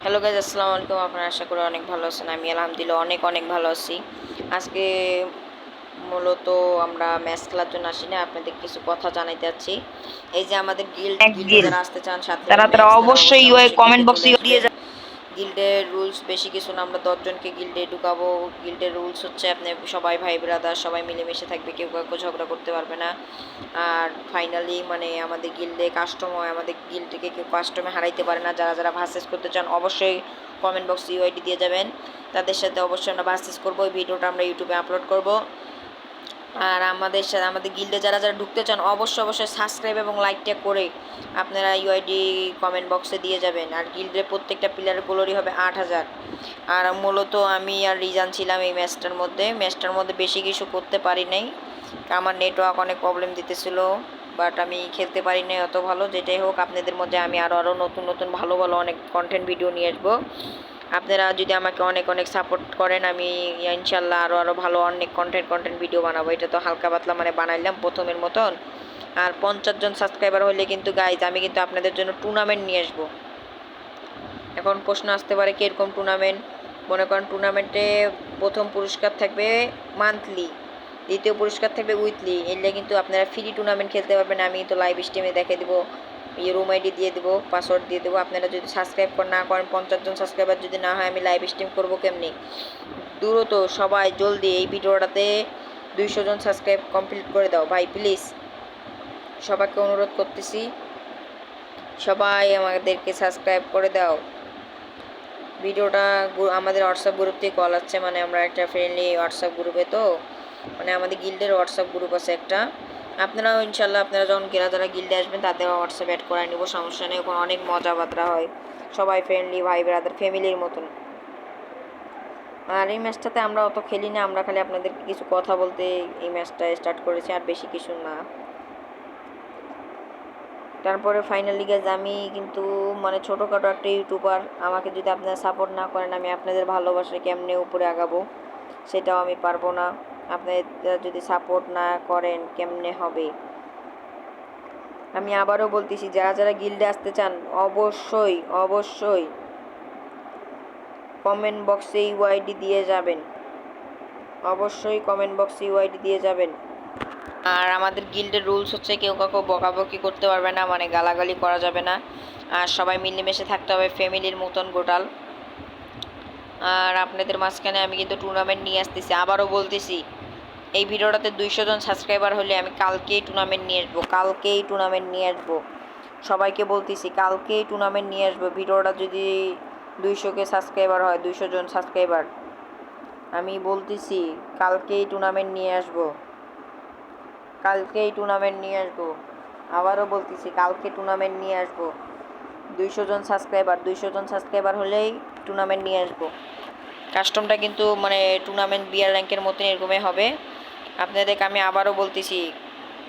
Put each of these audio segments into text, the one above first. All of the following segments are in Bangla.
হ্যালো গাইজ, আসসালামু আলাইকুম। আপনারা আশা করি অনেক ভালো আছেন। আমি আলহামদুলিল্লাহ অনেক অনেক ভালো আছি। আজকে মূলত আমরা ম্যাচ খেলার জন্য আসি না, আপনাদের কিছু কথা জানাইতে চাচ্ছি। এই যে আমাদের এক গিল্ডে গিল যারা আসতে চান সাথে তারা তারা ম্যাচ, তারা অবশ্যই অবশ্যই ইউআই অবশ্যই কমেন্ট গিল্ডে চলে বক্সে দিয়ে আসবেন। যান। গিল্ডের রুলস বেশি কিছু না, আমরা 10 জনকে গিল্ডে ঢুকাবো। গিল্ডের রুলস হচ্ছে আপনি সবাই ভাই ব্রাদার, সবাই মিলেমিশে থাকবে, কেউ কাউকে ঝগড়া করতে পারবে না। আর ফাইনালি মানে আমাদের গিল্ডে কাস্টম হয়, আমাদের গিল্ডকে কেউ কাস্টমে হারাইতে পারে না। যারা যারা ভার্সেস করতে চান অবশ্যই কমেন্ট বক্সে ইউআইডি দিয়ে যাবেন, তাদের সাথে অবশ্যই আমরা ভার্সেস করবো। এই ভিডিওটা আমরা ইউটিউবে আপলোড করব। আর আমাদের সাথে আমাদের গিল্ডে যারা যারা ঢুকতে চান অবশ্যই অবশ্যই সাবস্ক্রাইব এবং লাইকটা করে আপনারা ইউআইডি কমেন্ট বক্সে দিয়ে যাবেন। আর গিল্ডের প্রত্যেকটা প্লেয়ারের গ্লোরি হবে 8,000। আর মূলত আমি আর রিজান ছিলাম এই ম্যাচটার মধ্যে বেশি কিছু করতে পারি নাই, আমার নেটওয়ার্ক অনেক প্রবলেম দিতেছিল, বাট আমি খেলতে পারি নাই অত ভালো। যেটাই হোক, আপনাদের মধ্যে আমি আরও নতুন নতুন ভালো ভালো অনেক কন্টেন্ট ভিডিও নিয়ে আসবো। আপনারা যদি আমাকে অনেক অনেক সাপোর্ট করেন, আমি ইনশাল্লাহ আরও ভালো অনেক কন্টেন্ট ভিডিও বানাবো। এটা তো হালকা পাতলা মানে বানাইলাম প্রথমের মতন। আর 50 জন সাবস্ক্রাইবার হলে কিন্তু গাইজ আমি কিন্তু আপনাদের জন্য টুর্নামেন্ট নিয়ে আসবো। এখন প্রশ্ন আসতে পারে কীরকম টুর্নামেন্ট। মনে করেন টুর্নামেন্টে প্রথম পুরস্কার থাকবে মান্থলি, দ্বিতীয় পুরস্কার থাকবে উইকলি। এলে কিন্তু আপনারা ফ্রি টুর্নামেন্ট খেলতে পারবেন। আমি তো লাইভ স্ট্রিমে দেখে দেবো, রুম আইডি দিয়ে দেবো, পাসওয়ার্ড দিয়ে দেবো। আপনারা যদি সাবস্ক্রাইব না করেন, 50 জন সাবস্ক্রাইবার যদি না হয়, আমি লাইভ স্ট্রিম করবো কেমনি? দ্রুত সবাই জলদি এই ভিডিওটাতে 200 জন সাবস্ক্রাইব কমপ্লিট করে দাও ভাই, প্লিজ। সবাইকে অনুরোধ করতেছি, সবাই আমাদেরকে সাবস্ক্রাইব করে দাও। ভিডিওটা আমাদের হোয়াটসঅ্যাপ গ্রুপ থেকে কল আসছে, মানে আমরা একটা ফ্রেন্ডলি হোয়াটসঅ্যাপ গ্রুপে, তো মানে আমাদের গিল্ডের হোয়াটসঅ্যাপ গ্রুপ আছে একটা। আপনারাও ইনশাল্লাহ আপনারা যখন যারা গিল্ডে আসবেন তাদের হোয়াটসঅ্যাপ অ্যাড করে নিব, সমস্যা নেই। ওখানে অনেক মজা বাতরা হয়, সবাই ফ্রেন্ডলি ভাই ব্রাদার ফ্যামিলির মতন। আর এই ম্যাচটাতে আমরা অত খেলি না, আমরা খালি আপনাদেরকে কিছু কথা বলতে এই ম্যাচটা স্টার্ট করেছি, আর বেশি কিছু না। তারপরে ফাইনালি গাইজ আমি কিন্তু মানে ছোটোখাটো একটা ইউটিউবার, আমাকে যদি আপনারা সাপোর্ট না করেন, আমি আপনাদের ভালোবাসায় কেমনে উপরে আগাবো সেটাও আমি পারবো না। আপনারা যদি সাপোর্ট না করেন কেমনে হবে? আমি আবারও বলতেছি, যারা যারা গিল্ডে আসতে চান অবশ্যই অবশ্যই কমেন্ট বক্সে ইউআইডি দিয়ে যাবেন, অবশ্যই কমেন্ট বক্সে ইউআইডি দিয়ে যাবেন। আর আমাদের গিল্ডের রুলস হচ্ছে কেউ কাউকে বকাবকি করতে পারবে না, মানে গালাগালি করা যাবে না। আর সবাই মিলেমিশে থাকতে হবে ফ্যামিলির মতন গোটাল। আর আপনাদের মাঝখানে আমি কিন্তু টুর্নামেন্ট নিয়ে আসতেছি, আবারও বলতেছি, এই ভিডিওটাতে 200 জন সাবস্ক্রাইবার হলে আমি কালকেই টুর্নামেন্ট নিয়ে আসবো, কালকেই টুর্নামেন্ট নিয়ে আসবো। সবাইকে বলতেছি কালকেই টুর্নামেন্ট নিয়ে আসবো। ভিডিওটা যদি 200কে সাবস্ক্রাইবার হয়, 200 জন সাবস্ক্রাইবার, আমি বলতেছি কালকেই টুর্নামেন্ট নিয়ে আসবো, কালকেই টুর্নামেন্ট নিয়ে আসবো। আবারও বলতেছি কালকে টুর্নামেন্ট নিয়ে আসবো। 200 জন সাবস্ক্রাইবার হলেই টুর্নামেন্ট নিয়ে আসবো। কাস্টমটা কিন্তু মানে টুর্নামেন্ট বিয়ার র্যাঙ্কের মতন এরকমই হবে। আপনাদেরকে আমি আবারও বলতেছি,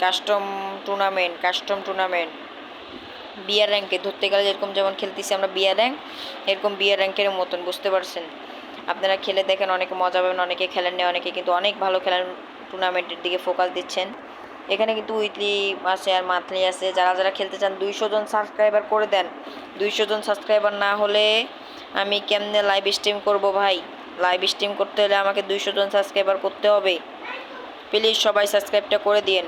কাস্টম টুর্নামেন্ট বিয়ার র্যাঙ্কে ধরতে গেলে যেরকম যেমন খেলতেছি আমরা বিয়ার র্যাঙ্ক, এরকম বিয়ার র্যাঙ্কের মতন, বুঝতে পারছেন? আপনারা খেলে দেখেন, অনেকে মজা পাবেন। অনেকে খেলেন না, অনেকে কিন্তু অনেক ভালো খেলেন, টুর্নামেন্টের দিকে ফোকাস দিচ্ছেন। এখানে কিন্তু উইকলি আছে আর মান্থলি আছে। যারা যারা খেলতে চান 200 জন সাবস্ক্রাইবার করে দেন। 200 জন সাবস্ক্রাইবার না হলে আমি কেমনে লাইভ স্ট্রিম করব ভাই? লাইভ স্ট্রিম করতে হলে আমাকে 200 জন সাবস্ক্রাইবার করতে হবে। প্লিজ সবাই সাবস্ক্রাইবটা করে দিন।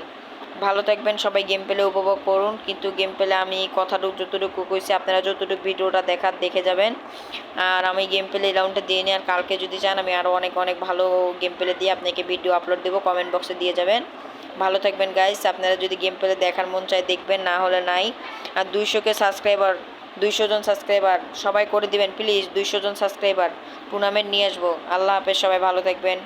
ভালো থাকবেন সবাই, গেম পেলে উপভোগ করুন। কিন্তু গেম পেলে আমি কথাটুকু যতটুকু কইছি আপনারা যতটুকু ভিডিওটা দেখে যাবেন। আর আমি গেম পেলে এই রাউন্ডটা দিয়ে নিই, আর কালকে যদি চান আমি আরও অনেক অনেক ভালো গেম পেলে দিয়ে আপনাকে ভিডিও আপলোড দেবো, কমেন্ট বক্সে দিয়ে যাবেন। ভালো থাকবেন গাইস। আপনারা যদি গেম পেলে দেখার মন চায় দেখবেন, না হলে নাই। আর 200 জন সাবস্ক্রাইবার সবাই করে দিবেন প্লিজ। 200 জন সাবস্ক্রাইবার টুর্নামেন্ট নিয়ে আসবো। আল্লাহ হাফেজ, সবাই ভালো থাকবেন।